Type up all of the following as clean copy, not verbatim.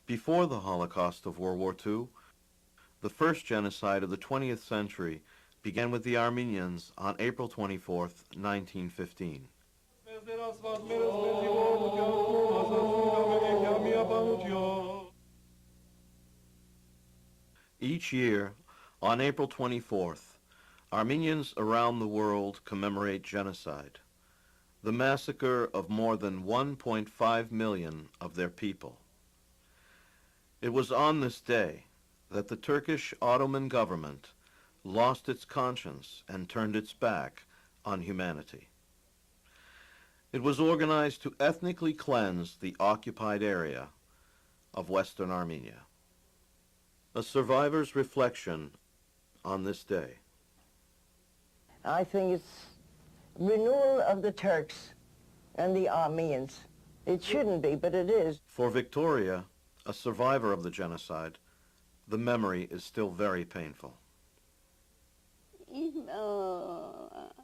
Before the Holocaust of World War II, the first genocide of the 20th century began with the Armenians on April 24th, 1915. Each year, on April 24th, Armenians around the world commemorate genocide, the massacre of more than 1.5 million of their people. It was on this day that the Turkish Ottoman government lost its conscience and turned its back on humanity. It was organized to ethnically cleanse the occupied area of Western Armenia. A survivor's reflection on this day. I think it's renewal of the Turks and the Armenians. It shouldn't be, but it is. For Victoria, a survivor of the genocide, the memory is still very painful.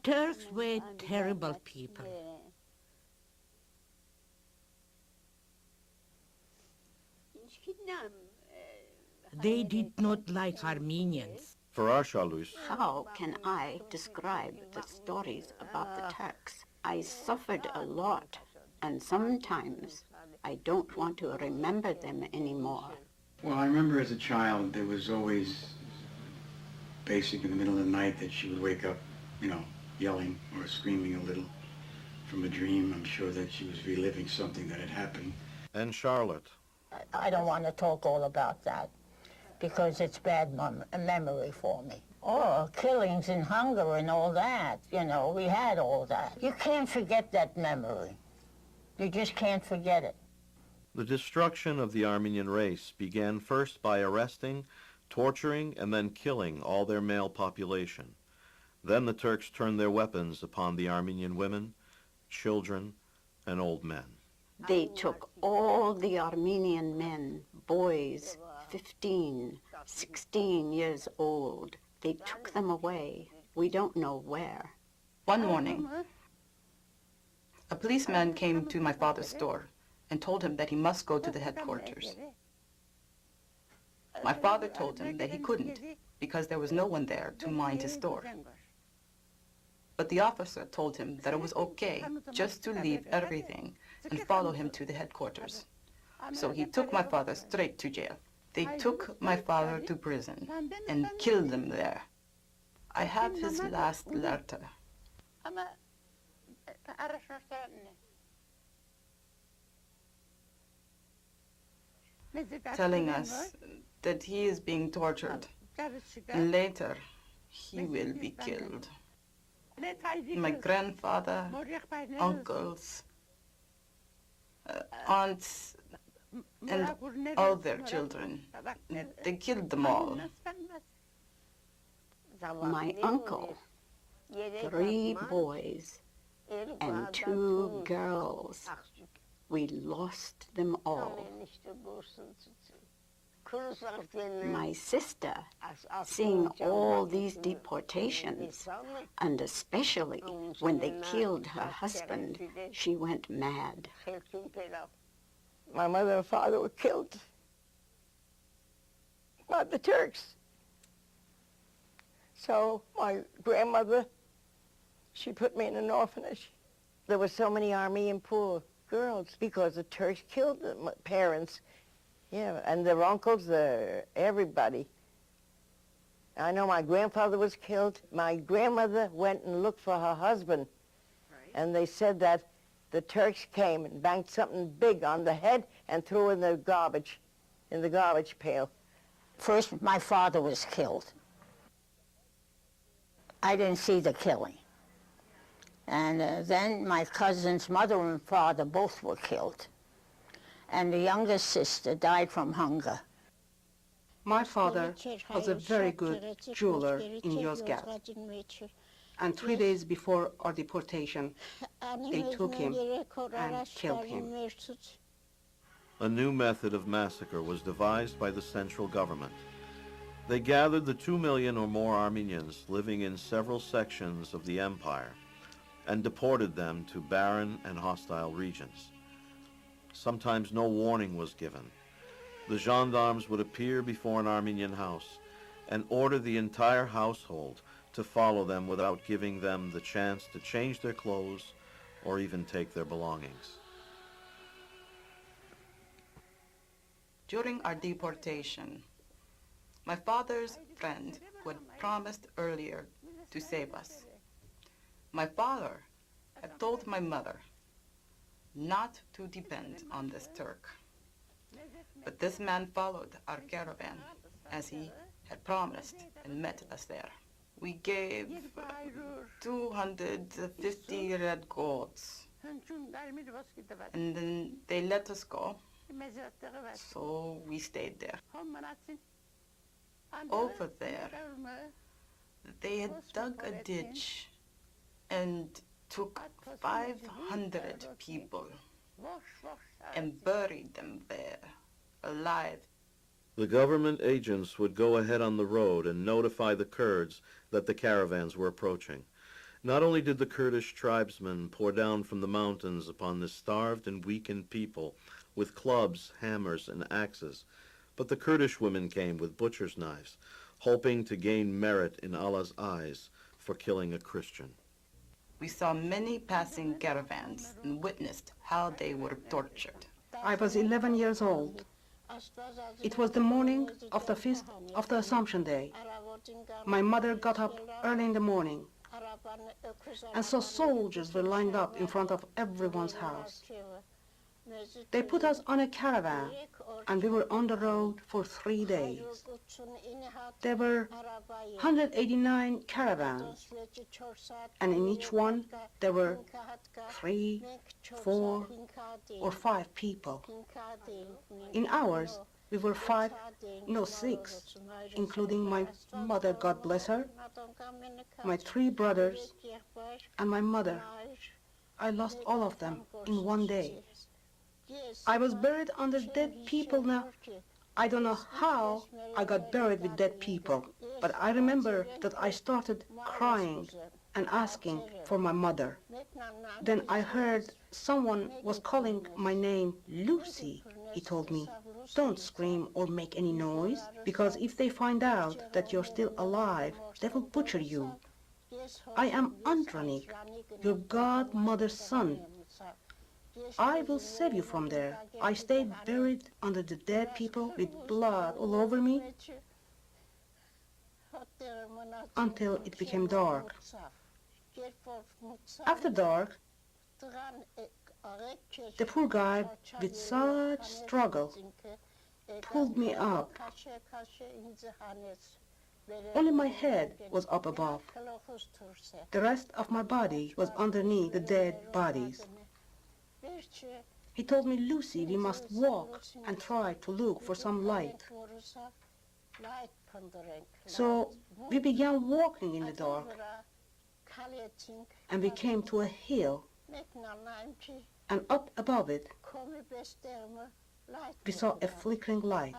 Turks were terrible people. They did not like Armenians. For Arshalus, how can I describe the stories about the Turks? I suffered a lot, and sometimes I don't want to remember them anymore. Well, I remember as a child, there was always basic in the middle of the night that she would wake up, yelling or screaming a little from a dream. I'm sure that she was reliving something that had happened. And Charlotte. I don't want to talk all about that because it's bad memory for me. Oh, killings and hunger and all that, we had all that. You can't forget that memory. You just can't forget it. The destruction of the Armenian race began first by arresting, torturing, and then killing all their male population. Then the Turks turned their weapons upon the Armenian women, children, and old men. They took all the Armenian men, boys, 15, 16 years old. They took them away. We don't know where. One morning, a policeman came to my father's store and told him that he must go to the headquarters. My father told him that he couldn't because there was no one there to mind his store. But the officer told him that it was okay just to leave everything and follow him to the headquarters. So he took my father straight to jail. They took my father to prison and killed him there. I have his last letter. Telling us that he is being tortured and later he will be killed. My grandfather, uncles, aunts, and all their children, they killed them all. My uncle, 3 boys and 2 girls. We lost them all. My sister, seeing all these deportations, and especially when they killed her husband, she went mad. My mother and father were killed by the Turks. So my grandmother, she put me in an orphanage. There were so many Armenian poor girls because the Turks killed their parents. Yeah, and their uncles, everybody. I know my grandfather was killed. My grandmother went and looked for her husband. Right. And they said that the Turks came and banged something big on the head and threw in the garbage pail. First, my father was killed. I didn't see the killing. And then my cousin's mother and father both were killed. And the youngest sister died from hunger. My father was a very good jeweler in Yozgat. And 3 days before our deportation, they took him and killed him. A new method of massacre was devised by the central government. They gathered the 2 million or more Armenians living in several sections of the empire and deported them to barren and hostile regions. Sometimes no warning was given. The gendarmes would appear before an Armenian house and order the entire household to follow them without giving them the chance to change their clothes or even take their belongings. During our deportation, my father's friend who had promised earlier to save us, my father had told my mother not to depend on this Turk. But this man followed our caravan as he had promised and met us there. We gave 250 red goats, and then they let us go, so we stayed there. Over there, they had dug a ditch and took 500 people and buried them there, alive. The government agents would go ahead on the road and notify the Kurds that the caravans were approaching. Not only did the Kurdish tribesmen pour down from the mountains upon the starved and weakened people with clubs, hammers, and axes, but the Kurdish women came with butcher's knives, hoping to gain merit in Allah's eyes for killing a Christian. We saw many passing caravans and witnessed how they were tortured. I was 11 years old. It was the morning of the feast of the Assumption Day. My mother got up early in the morning and saw soldiers were lined up in front of everyone's house. They put us on a caravan and we were on the road for 3 days. There were 189 caravans, and in each one there were 3, 4, or 5 people. In ours, we were 6, including my mother, God bless her, my 3 brothers, and my mother. I lost all of them in 1 day. I was buried under dead people now. I don't know how I got buried with dead people, but I remember that I started crying and asking for my mother. Then I heard someone was calling my name, Lucy. He told me, don't scream or make any noise, because if they find out that you're still alive, they will butcher you. I am Andranik, your godmother's son. I will save you from there. I stayed buried under the dead people with blood all over me until it became dark. After dark, the poor guy, with such struggle, pulled me up. Only my head was up above. The rest of my body was underneath the dead bodies. He told me, Lucy, we must walk and try to look for some light. So we began walking in the dark, and we came to a hill, and up above it, we saw a flickering light.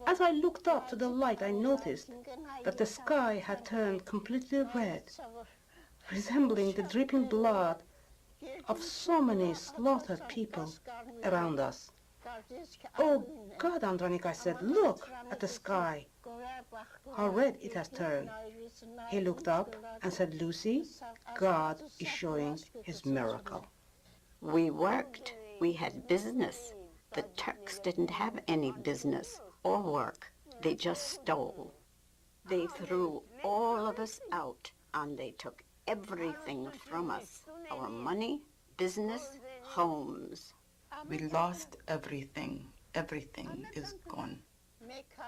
As I looked up to the light, I noticed that the sky had turned completely red, resembling the dripping blood of so many slaughtered people around us. Oh God, Andranik, I said, look at the sky, how red it has turned. He looked up and said, Lucy, God is showing his miracle. We worked, we had business. The Turks didn't have any business or work. They just stole. They threw all of us out and they took everything from us. Our money, business, homes. We lost everything. Everything is gone.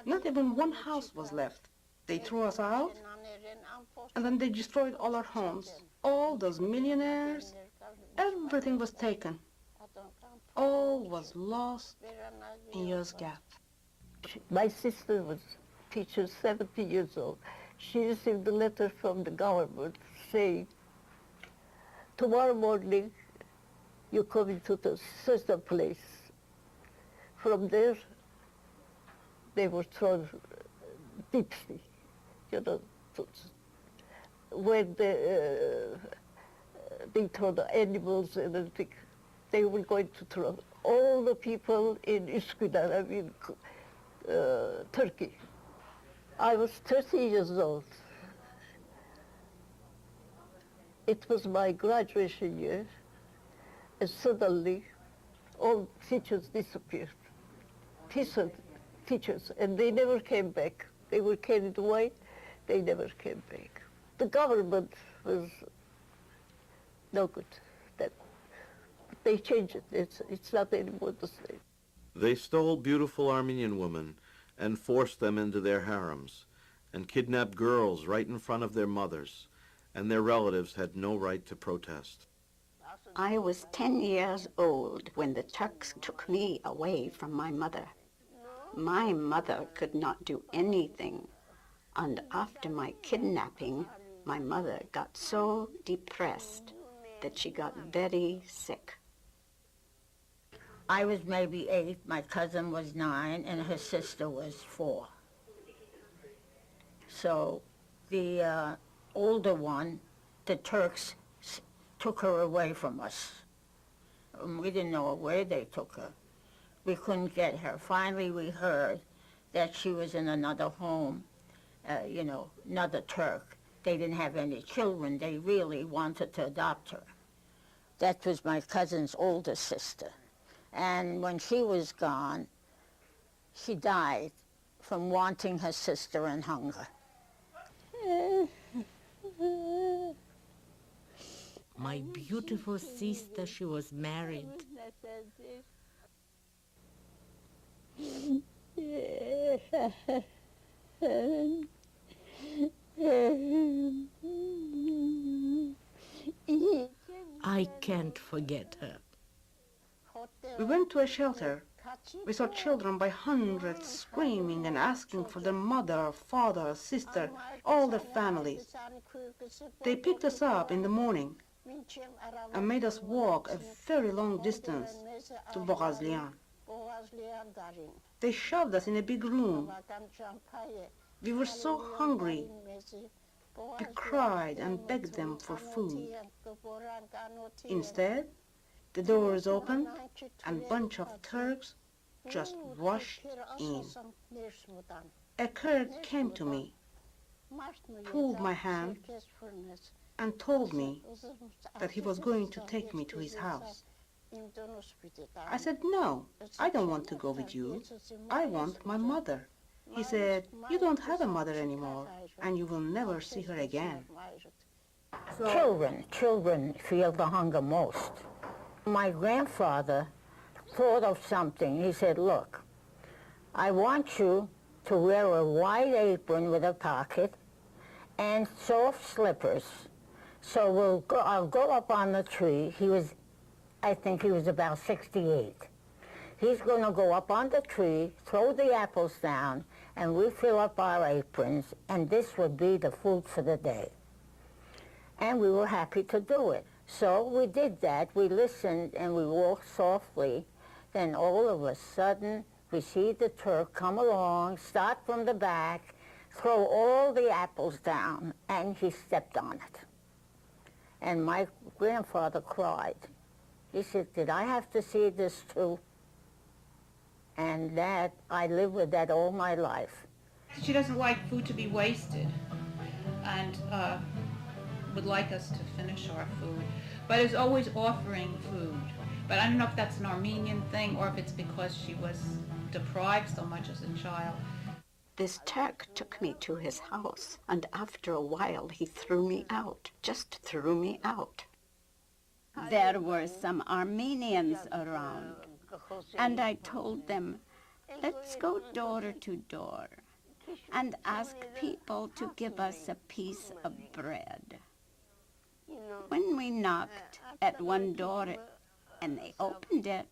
Not even one house was left. They threw us out, and then they destroyed all our homes. All those millionaires, everything was taken. All was lost in years' gap. My sister was teacher, 70 years old. She received a letter from the government saying, tomorrow morning you're coming to the certain place. From there, they were thrown deep sea, you know. When they throw the animals and everything, they were going to throw all the people in Üsküdar, I mean, Turkey. I was 30 years old. It was my graduation year, and suddenly all teachers disappeared. Teachers, and they never came back. They were carried away, they never came back. The government was no good. They changed it. It's not anymore the same. They stole beautiful Armenian women and forced them into their harems, and kidnapped girls right in front of their mothers, and their relatives had no right to protest. I was 10 years old when the Turks took me away from my mother. My mother could not do anything, and after my kidnapping, my mother got so depressed that she got very sick. I was maybe 8, my cousin was 9, and her sister was 4. So the older one, the Turks took her away from us. We didn't know where they took her. We couldn't get her. Finally, we heard that she was in another home, you know, another Turk. They didn't have any children. They really wanted to adopt her. That was my cousin's older sister. And when she was gone, she died from wanting her sister and hunger. My beautiful sister, she was married. I can't forget her. We went to a shelter. We saw children by hundreds screaming and asking for their mother, father, sister, all their families. They picked us up in the morning and made us walk a very long distance to Boğazlayan. They shoved us in a big room. We were so hungry. We cried and begged them for food. Instead, the doors opened and a bunch of Turks just rushed in. A Kurd came to me, pulled my hand, and told me that he was going to take me to his house. I said, no, I don't want to go with you. I want my mother. He said, you don't have a mother anymore, and you will never see her again. Children feel the hunger most. My grandfather thought of something. He said, look, I want you to wear a white apron with a pocket and soft slippers. So I'll go up on the tree. I think he was about 68. He's going to go up on the tree, throw the apples down, and we fill up our aprons, and this would be the food for the day. And we were happy to do it. So we did that. We listened, and we walked softly. Then all of a sudden, we see the Turk come along, start from the back, throw all the apples down, and he stepped on it. And my grandfather cried. He said, did I have to see this too? And that, I lived with that all my life. She doesn't like food to be wasted and would like us to finish our food, but is always offering food. But I don't know if that's an Armenian thing or if it's because she was deprived so much as a child. This Turk took me to his house, and after a while he threw me out, just threw me out. There were some Armenians around, and I told them, let's go door to door and ask people to give us a piece of bread. When we knocked at one door and they opened it,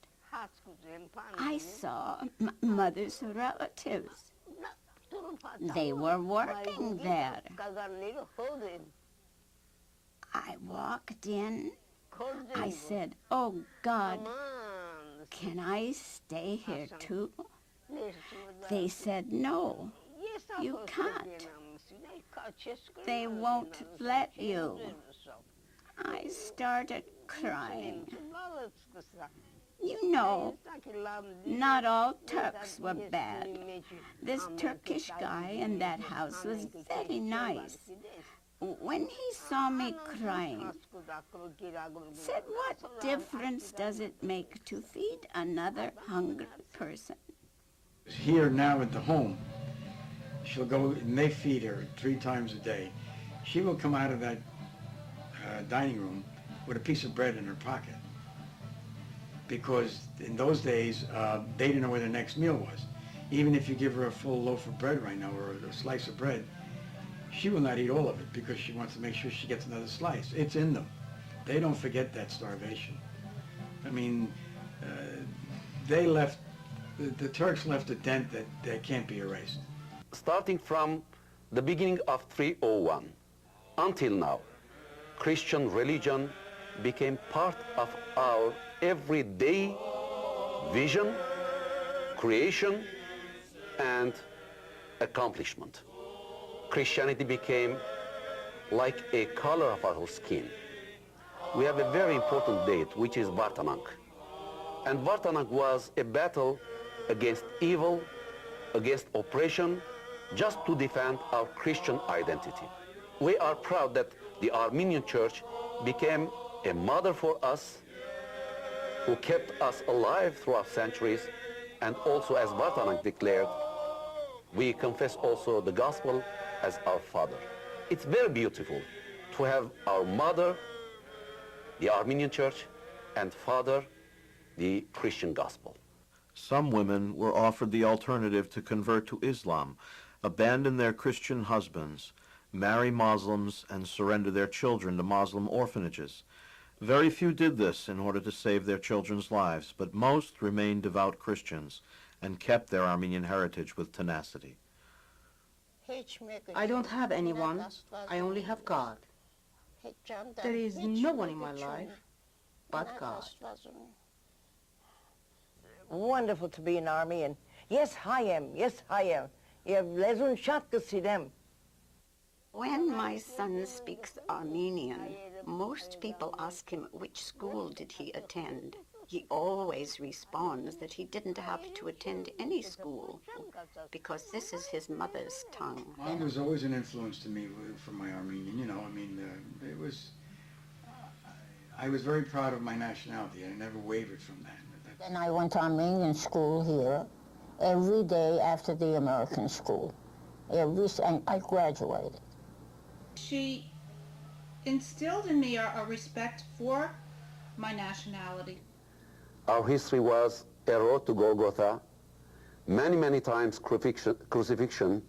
I saw mother's relatives. They were working there. I walked in. I said, oh God, can I stay here too? They said, no, you can't. They won't let you. I started crying. You know, not all Turks were bad. This Turkish guy in that house was very nice. When he saw me crying, said, what difference does it make to feed another hungry person? Here now at the home, she'll go and they feed her 3 times a day. She will come out of that dining room with a piece of bread in her pocket. Because in those days, they didn't know where the next meal was. Even if you give her a full loaf of bread right now, or a slice of bread, she will not eat all of it because she wants to make sure she gets another slice. It's in them. They don't forget that starvation. I mean, they left, the Turks left a dent that can't be erased. Starting from the beginning of 301 until now, Christian religion became part of our everyday vision, creation, and accomplishment. Christianity became like a color of our skin. We have a very important date, which is Vartanang. And Vartanang was a battle against evil, against oppression, just to defend our Christian identity. We are proud that the Armenian Church became a mother for us, who kept us alive throughout centuries, and also, as Vartanang declared, we confess also the gospel as our father. It's very beautiful to have our mother, the Armenian Church, and father, the Christian gospel. Some women were offered the alternative to convert to Islam, abandon their Christian husbands, marry Muslims, and surrender their children to Muslim orphanages. Very few did this in order to save their children's lives, but most remained devout Christians and kept their Armenian heritage with tenacity. I don't have anyone. I only have God. There is no one in my life but God. Wonderful to be an Armenian. Yes, I am. Yes, I am. When my son speaks Armenian, most people ask him which school did he attend. He always responds that he didn't have to attend any school because this is his mother's tongue. Mom was always an influence to me for my Armenian, you know, I mean, it was, I was very proud of my nationality. I never wavered from that. And I went to Armenian school here every day after the American school. And I graduated. She instilled in me a respect for my nationality. Our history was a road to Golgotha, many, many times crucifixion,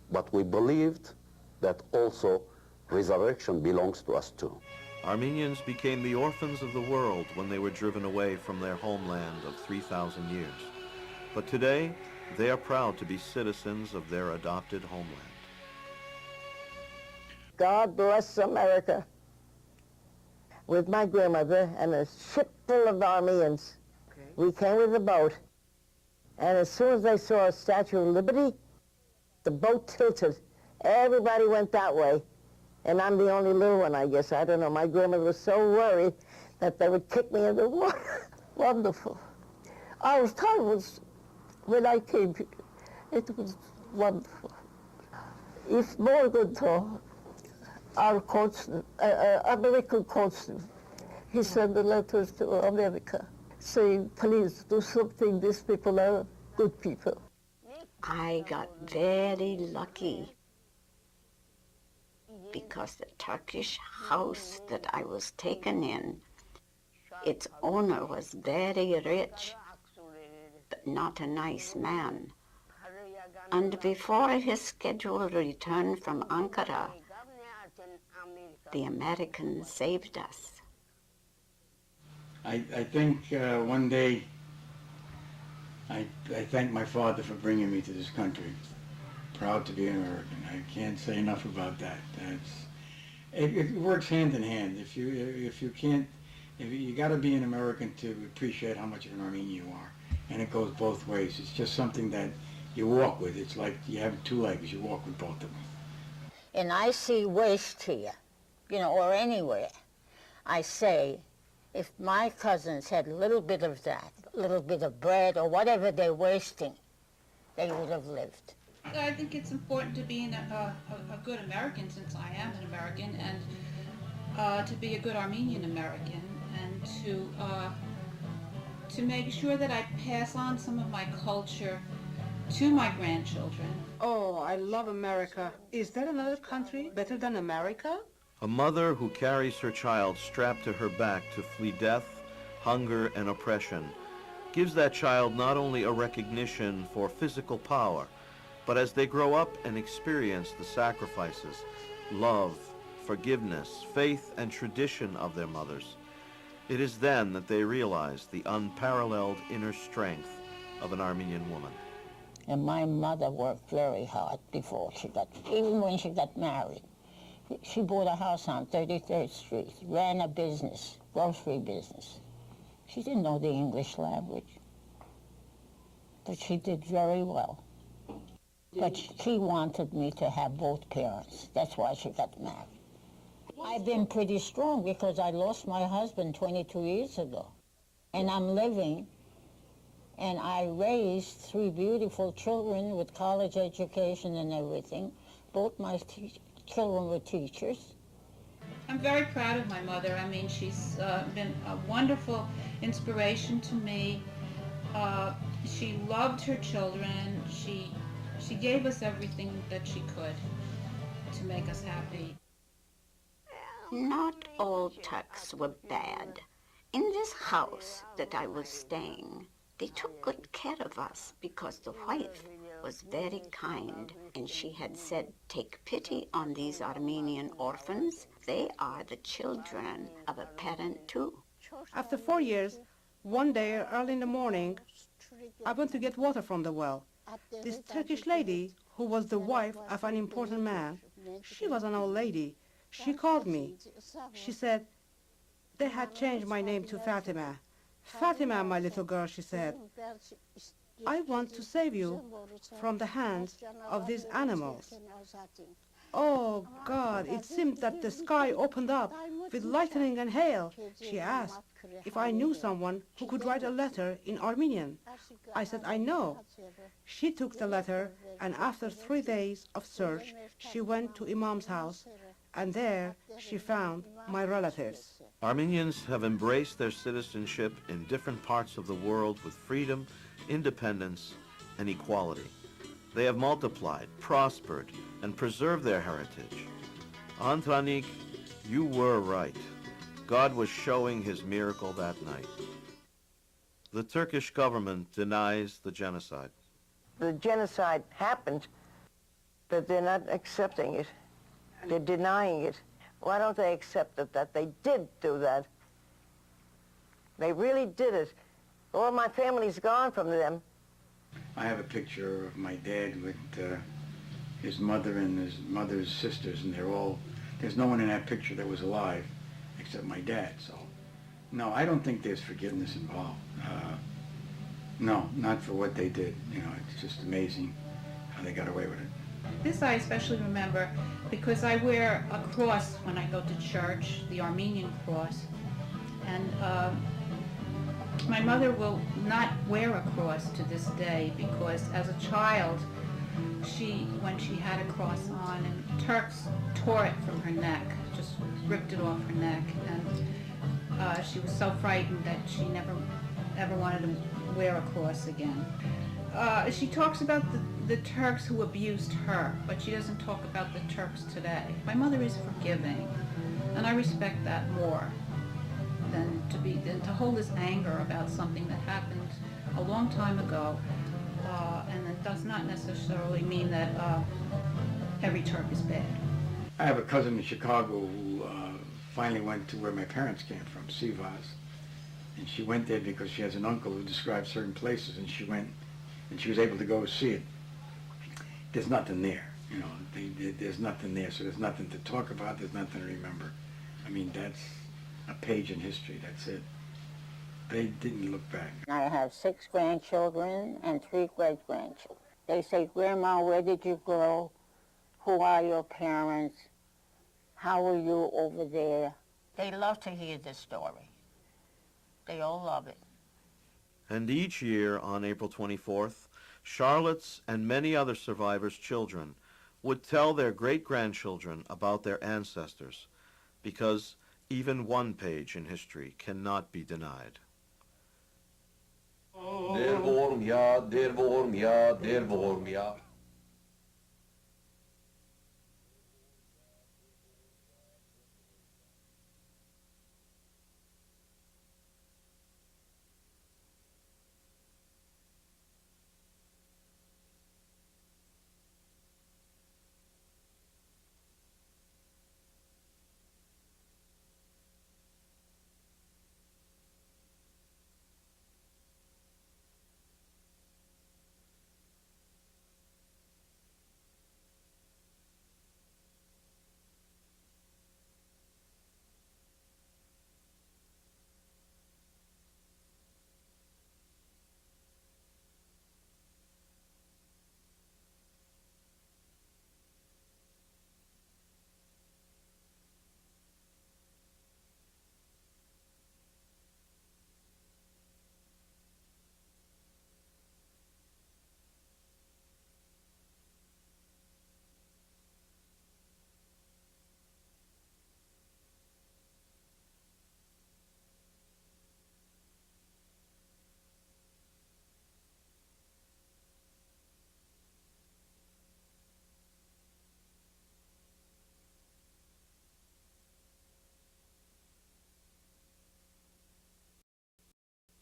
but we believed that also resurrection belongs to us too. Armenians became the orphans of the world when they were driven away from their homeland of 3,000 years. But today, they are proud to be citizens of their adopted homeland. God bless America. With my grandmother and a ship full of Armenians. We came with a boat, and as soon as they saw a Statue of Liberty, the boat tilted. Everybody went that way, and I'm the only little one, I guess. I don't know. My grandmother was so worried that they would kick me in the water. Wonderful. Our time was, when I came here, it was wonderful. If Morgenthau, our consul, American consul, he sent the letters to America saying, please do something, these people are good people. I got very lucky because the Turkish house that I was taken in, its owner was very rich, but not a nice man. And before his scheduled return from Ankara, the Americans saved us. I think one day I thank my father for bringing me to this country. Proud to be an American. I can't say enough about that. It works hand in hand. If you got to be an American to appreciate how much of an Armenian you are. And it goes both ways. It's just something that you walk with. It's like you have two legs, you walk with both of them. And I see waste here, or anywhere. I say, if my cousins had a little bit of that, a little bit of bread or whatever they're wasting, they would have lived. I think it's important to be a good American, since I am an American, and to be a good Armenian American, and to make sure that I pass on some of my culture to my grandchildren. Oh, I love America. Is there another country better than America? A mother who carries her child strapped to her back to flee death, hunger, and oppression gives that child not only a recognition for physical power, but as they grow up and experience the sacrifices, love, forgiveness, faith, and tradition of their mothers, it is then that they realize the unparalleled inner strength of an Armenian woman. And my mother worked very hard even when she got married. She bought a house on 33rd Street, ran a business, grocery business. She didn't know the English language, but she did very well. But she wanted me to have both parents. That's why she got married. I've been pretty strong because I lost my husband 22 years ago. And I'm living, and I raised 3 beautiful children with college education and everything. Both my children were teachers. I'm very proud of my mother. I mean, she's been a wonderful inspiration to me. She loved her children. She gave us everything that she could to make us happy. Not all Turks were bad. In this house that I was staying, they took good care of us because the wife was very kind, and she had said, take pity on these Armenian orphans. They are the children of a parent too. After 4 years, one day early in the morning, I went to get water from the well. This Turkish lady, who was the wife of an important man, she was an old lady. She called me. She said, they had changed my name to Fatima. Fatima, my little girl, she said, I want to save you from the hands of these animals. Oh, God, it seemed that the sky opened up with lightning and hail. She asked if I knew someone who could write a letter in Armenian. I said, I know. She took the letter, and after 3 days of search, she went to Imam's house, and there she found my relatives. Armenians have embraced their citizenship in different parts of the world with freedom, independence, and equality. They have multiplied, prospered, and preserved their heritage. Antranik, you were right. God was showing his miracle that night. The Turkish government denies the genocide. The genocide happened, but they're not accepting it. They're denying it. Why don't they accept that they did do that? They really did it. All my family's gone from them. I have a picture of my dad with his mother and his mother's sisters, and there's no one in that picture that was alive except my dad, so. No, I don't think there's forgiveness involved. No, not for what they did. It's just amazing how they got away with it. This I especially remember because I wear a cross when I go to church, the Armenian cross, and my mother will not wear a cross to this day because as a child, when she had a cross on, and Turks tore it from her neck, just ripped it off her neck, and she was so frightened that she never ever wanted to wear a cross again. She talks about the Turks who abused her, but she doesn't talk about the Turks today. My mother is forgiving, and I respect that more than to hold this anger about something that happened a long time ago, and it does not necessarily mean that every Turk is bad. I have a cousin in Chicago who finally went to where my parents came from, Sivas, and she went there because she has an uncle who described certain places, and she went, and she was able to go see it. There's nothing there, there's nothing there, so there's nothing to talk about, there's nothing to remember. I mean, that's a page in history, that's it. They didn't look back. I have 6 grandchildren and 3 great-grandchildren. They say, Grandma, where did you grow? Who are your parents? How are you over there? They love to hear this story. They all love it. And each year on April 24th, Charlotte's and many other survivors' children would tell their great-grandchildren about their ancestors, because even one page in history cannot be denied. Der Wurm, ja, der Wurm, ja, der Wurm, ja.